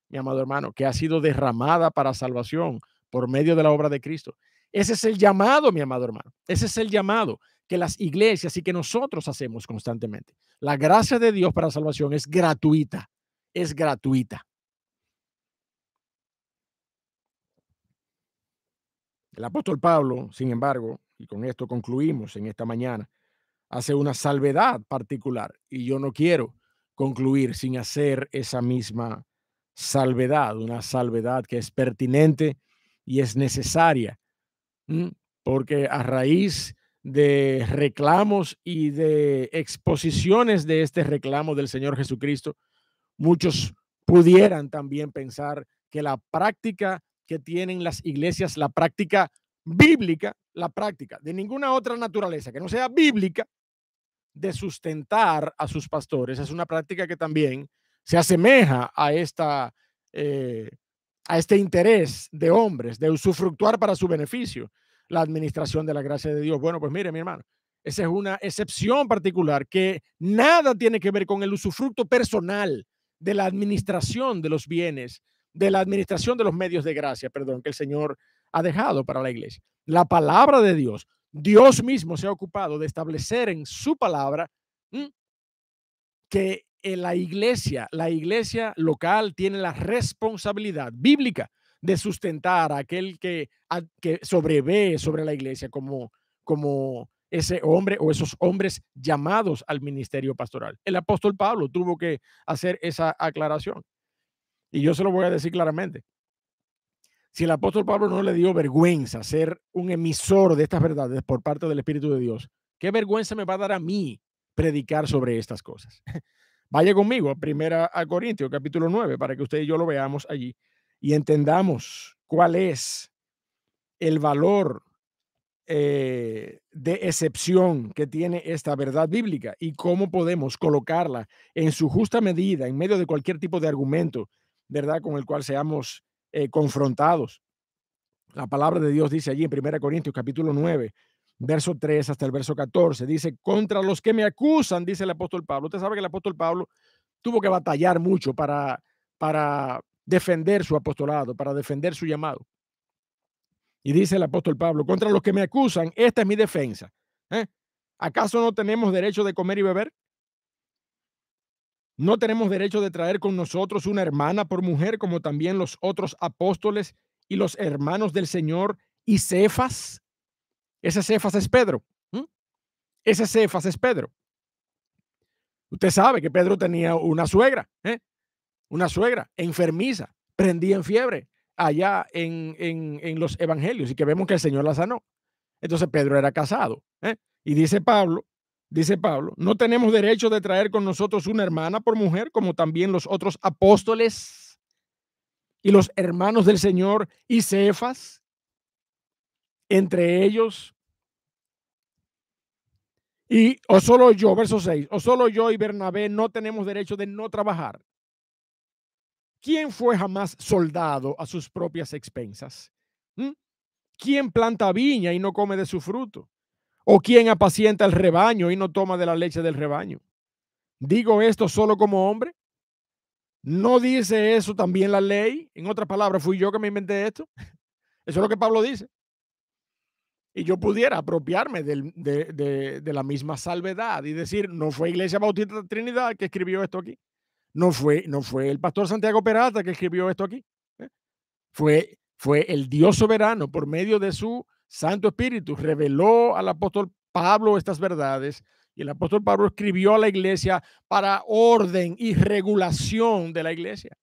Speaker 1: mi amado hermano, que ha sido derramada para salvación por medio de la obra de Cristo. Ese es el llamado, mi amado hermano. Ese es el llamado que las iglesias y que nosotros hacemos constantemente. La gracia de Dios para salvación es gratuita. Es gratuita. El apóstol Pablo, sin embargo, y con esto concluimos en esta mañana, hace una salvedad particular y yo no quiero concluir sin hacer esa misma salvedad, una salvedad que es pertinente y es necesaria, porque a raíz de reclamos y de exposiciones de este reclamo del Señor Jesucristo, muchos pudieran también pensar que la práctica que tienen las iglesias, la práctica bíblica, la práctica de ninguna otra naturaleza que no sea bíblica, de sustentar a sus pastores, es una práctica que también se asemeja eh, a este interés de hombres, de usufructuar para su beneficio la administración de la gracia de Dios. Bueno, pues mire, mi hermano, esa es una excepción particular que nada tiene que ver con el usufructo personal de la administración de los bienes, de la administración de los medios de gracia, perdón, que el Señor ha dejado para la iglesia. La palabra de Dios, Dios mismo se ha ocupado de establecer en su palabra que la iglesia local tiene la responsabilidad bíblica de sustentar a aquel que sobrevé sobre la iglesia como ese hombre o esos hombres llamados al ministerio pastoral. El apóstol Pablo tuvo que hacer esa aclaración. Y yo se lo voy a decir claramente. Si el apóstol Pablo no le dio vergüenza ser un emisor de estas verdades por parte del Espíritu de Dios, ¿qué vergüenza me va a dar a mí predicar sobre estas cosas? Vaya conmigo a 1 Corintios capítulo 9 para que usted y yo lo veamos allí y entendamos cuál es el valor de excepción que tiene esta verdad bíblica y cómo podemos colocarla en su justa medida en medio de cualquier tipo de argumento, ¿verdad? Con el cual seamos confrontados. La palabra de Dios dice allí en 1 Corintios capítulo 9, verso 3 hasta el verso 14, dice, contra los que me acusan, dice el apóstol Pablo. Usted sabe que el apóstol Pablo tuvo que batallar mucho para defender su apostolado, para defender su llamado. Y dice el apóstol Pablo, contra los que me acusan, esta es mi defensa. ¿Acaso no tenemos derecho de comer y beber? ¿No tenemos derecho de traer con nosotros una hermana por mujer, como también los otros apóstoles y los hermanos del Señor y Cefas? Ese Cefas es Pedro. Ese Cefas es Pedro. Usted sabe que Pedro tenía una suegra enfermiza, prendía en fiebre allá en los evangelios y que vemos que el Señor la sanó. Entonces Pedro era casado. Y dice Pablo, no tenemos derecho de traer con nosotros una hermana por mujer, como también los otros apóstoles y los hermanos del Señor y Cefas, entre ellos. Y o solo yo, verso 6, o solo yo y Bernabé no tenemos derecho de no trabajar. ¿Quién fue jamás soldado a sus propias expensas? ¿Quién planta viña y no come de su fruto? ¿O quién apacienta el rebaño y no toma de la leche del rebaño? ¿Digo esto solo como hombre? ¿No dice eso también la ley? En otras palabras, ¿fui yo que me inventé esto? Eso es lo que Pablo dice. Y yo pudiera apropiarme de la misma salvedad y decir, no fue Iglesia Bautista Trinidad que escribió esto aquí. No fue el pastor Santiago Peralta que escribió esto aquí. Fue el Dios soberano por medio de su Santo Espíritu. Reveló al apóstol Pablo estas verdades y el apóstol Pablo escribió a la iglesia para orden y regulación de la iglesia.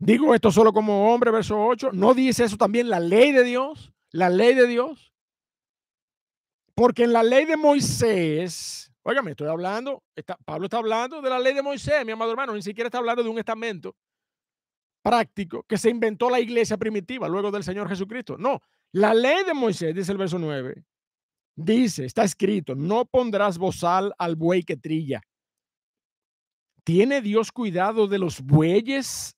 Speaker 1: Digo esto solo como hombre, verso 8. ¿No dice eso también la ley de Dios? La ley de Dios. Porque en la ley de Moisés, óigame, estoy hablando, Pablo está hablando de la ley de Moisés, mi amado hermano, ni siquiera está hablando de un estamento práctico que se inventó la iglesia primitiva luego del Señor Jesucristo. No, la ley de Moisés, dice el verso 9, dice, está escrito, no pondrás bozal al buey que trilla. ¿Tiene Dios cuidado de los bueyes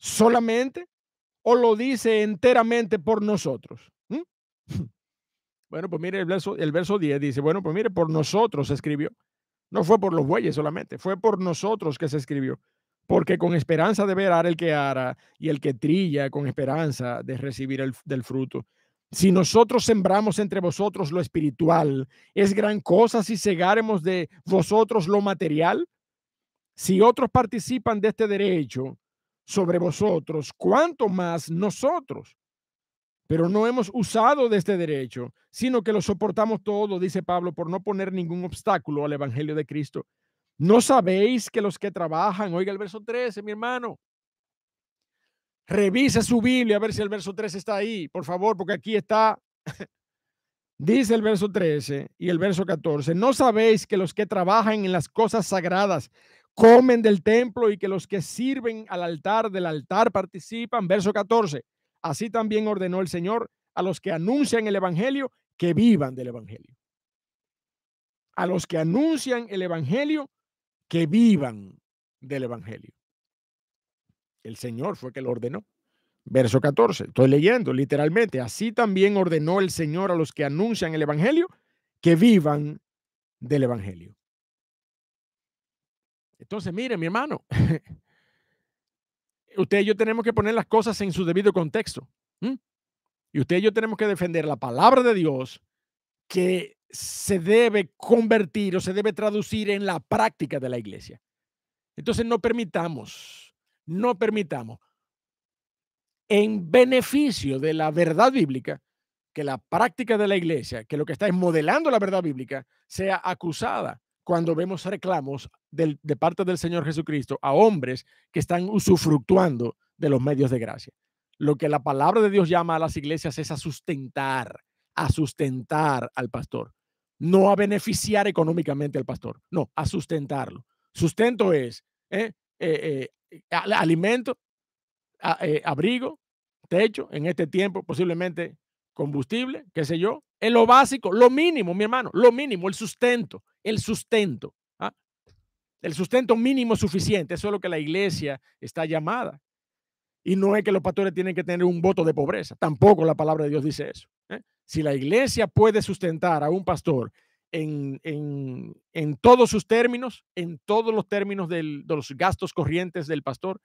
Speaker 1: solamente o lo dice enteramente por nosotros? Bueno, pues mire, el verso 10 dice, bueno, pues mire, por nosotros se escribió. No fue por los bueyes solamente, fue por nosotros que se escribió. Porque con esperanza de ver ara el que ara y el que trilla con esperanza de recibir del fruto. Si nosotros sembramos entre vosotros lo espiritual, ¿es gran cosa si segáremos de vosotros lo material? Si otros participan de este derecho sobre vosotros, ¿cuánto más nosotros? Pero no hemos usado de este derecho, sino que lo soportamos todo, dice Pablo, por no poner ningún obstáculo al evangelio de Cristo. ¿No sabéis que los que trabajan, oiga el verso 13, mi hermano, revisa su Biblia a ver si el verso 13 está ahí, por favor, porque aquí está, dice el verso 13 y el verso 14, ¿no sabéis que los que trabajan en las cosas sagradas comen del templo y que los que sirven al altar del altar participan? Verso 14, así también ordenó el Señor a los que anuncian el evangelio que vivan del evangelio. A los que anuncian el evangelio que vivan del evangelio. El Señor fue que lo ordenó. Verso 14, estoy leyendo literalmente. Así también ordenó el Señor a los que anuncian el evangelio que vivan del evangelio. Entonces, mire, mi hermano, usted y yo tenemos que poner las cosas en su debido contexto. Y usted y yo tenemos que defender la palabra de Dios que se debe convertir o se debe traducir en la práctica de la iglesia. Entonces, no permitamos no permitamos, en beneficio de la verdad bíblica, que la práctica de la iglesia, que lo que está es modelando la verdad bíblica, sea acusada cuando vemos reclamos de parte del Señor Jesucristo a hombres que están usufructuando de los medios de gracia. Lo que la palabra de Dios llama a las iglesias es a sustentar al pastor, no a beneficiar económicamente al pastor, no, a sustentarlo. Sustento es alimento, abrigo, techo, en este tiempo posiblemente combustible, qué sé yo, es lo básico, lo mínimo, mi hermano, lo mínimo, el sustento, ¿ah? El sustento mínimo suficiente, eso es lo que la iglesia está llamada. Y no es que los pastores tienen que tener un voto de pobreza, tampoco la palabra de Dios dice eso. Si la iglesia puede sustentar a un pastor en todos sus términos, en todos los términos de los gastos corrientes del pastor,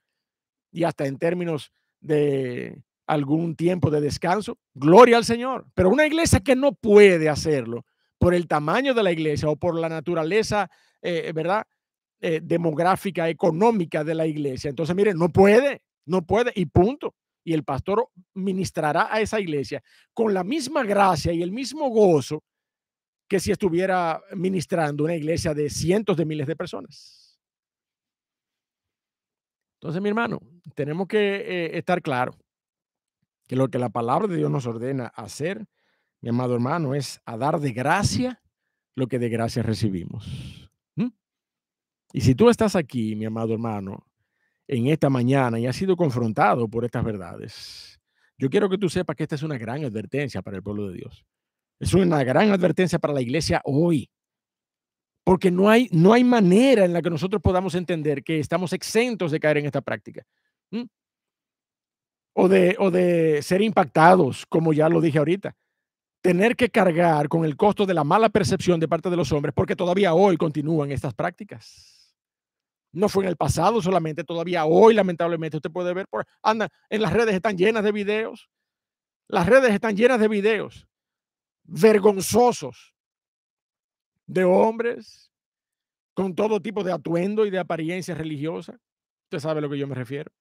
Speaker 1: y hasta en términos de algún tiempo de descanso, gloria al Señor. Pero una iglesia que no puede hacerlo por el tamaño de la iglesia o por la naturaleza, ¿verdad? Demográfica, económica de la iglesia. Entonces, miren, no puede y punto. Y el pastor ministrará a esa iglesia con la misma gracia y el mismo gozo que si estuviera ministrando una iglesia de cientos de miles de personas. Entonces, mi hermano, tenemos que estar claro que lo que la palabra de Dios nos ordena hacer, mi amado hermano, es a dar de gracia lo que de gracia recibimos. ¿Mm? Y si tú estás aquí, mi amado hermano, en esta mañana y has sido confrontado por estas verdades, yo quiero que tú sepas que esta es una gran advertencia para el pueblo de Dios. Es una gran advertencia para la iglesia hoy, porque no hay manera en la que nosotros podamos entender que estamos exentos de caer en esta práctica. ¿Mm? O de ser impactados, como ya lo dije ahorita. Tener que cargar con el costo de la mala percepción de parte de los hombres, porque todavía hoy continúan estas prácticas. No fue en el pasado solamente, todavía hoy, lamentablemente, usted puede ver, anda, en las redes están llenas de videos. Las redes están llenas de videos vergonzosos de hombres con todo tipo de atuendo y de apariencia religiosa. Usted sabe a lo que yo me refiero.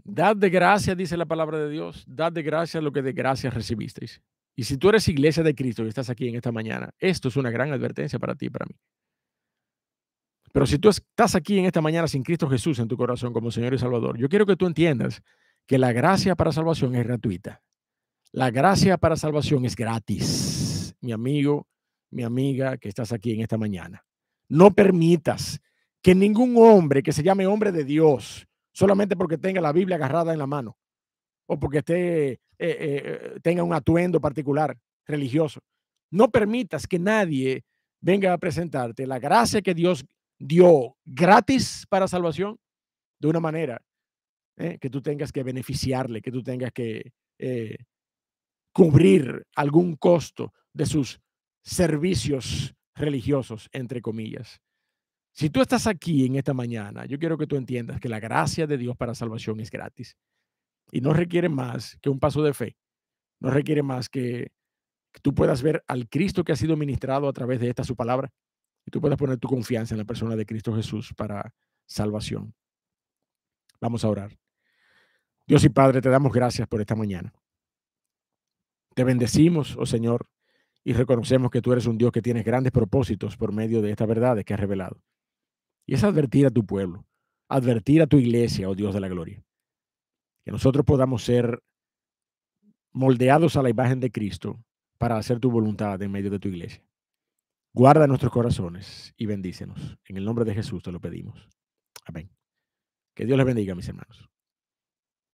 Speaker 1: Dad de gracia, dice la palabra de Dios, dad de gracia lo que de gracia recibisteis. Y si tú eres iglesia de Cristo y estás aquí en esta mañana, esto es una gran advertencia para ti y para mí. Pero si tú estás aquí en esta mañana sin Cristo Jesús en tu corazón como Señor y Salvador, yo quiero que tú entiendas que la gracia para salvación es gratuita. La gracia para salvación es gratis, mi amigo, mi amiga que estás aquí en esta mañana. No permitas que ningún hombre que se llame hombre de Dios, solamente porque tenga la Biblia agarrada en la mano o porque tenga un atuendo particular religioso, no permitas que nadie venga a presentarte la gracia que Dios dio gratis para salvación de una manera que tú tengas que beneficiarle, que tú tengas que cubrir algún costo de sus servicios religiosos, entre comillas. Si tú estás aquí en esta mañana, yo quiero que tú entiendas que la gracia de Dios para salvación es gratis y no requiere más que un paso de fe. No requiere más que tú puedas ver al Cristo que ha sido ministrado a través de esta su palabra y tú puedas poner tu confianza en la persona de Cristo Jesús para salvación. Vamos a orar. Dios y Padre, te damos gracias por esta mañana. Te bendecimos, oh Señor, y reconocemos que tú eres un Dios que tienes grandes propósitos por medio de estas verdades que has revelado. Y es advertir a tu pueblo, advertir a tu iglesia, oh Dios de la gloria, que nosotros podamos ser moldeados a la imagen de Cristo para hacer tu voluntad en medio de tu iglesia. Guarda nuestros corazones y bendícenos. En el nombre de Jesús te lo pedimos. Amén. Que Dios les bendiga, mis hermanos.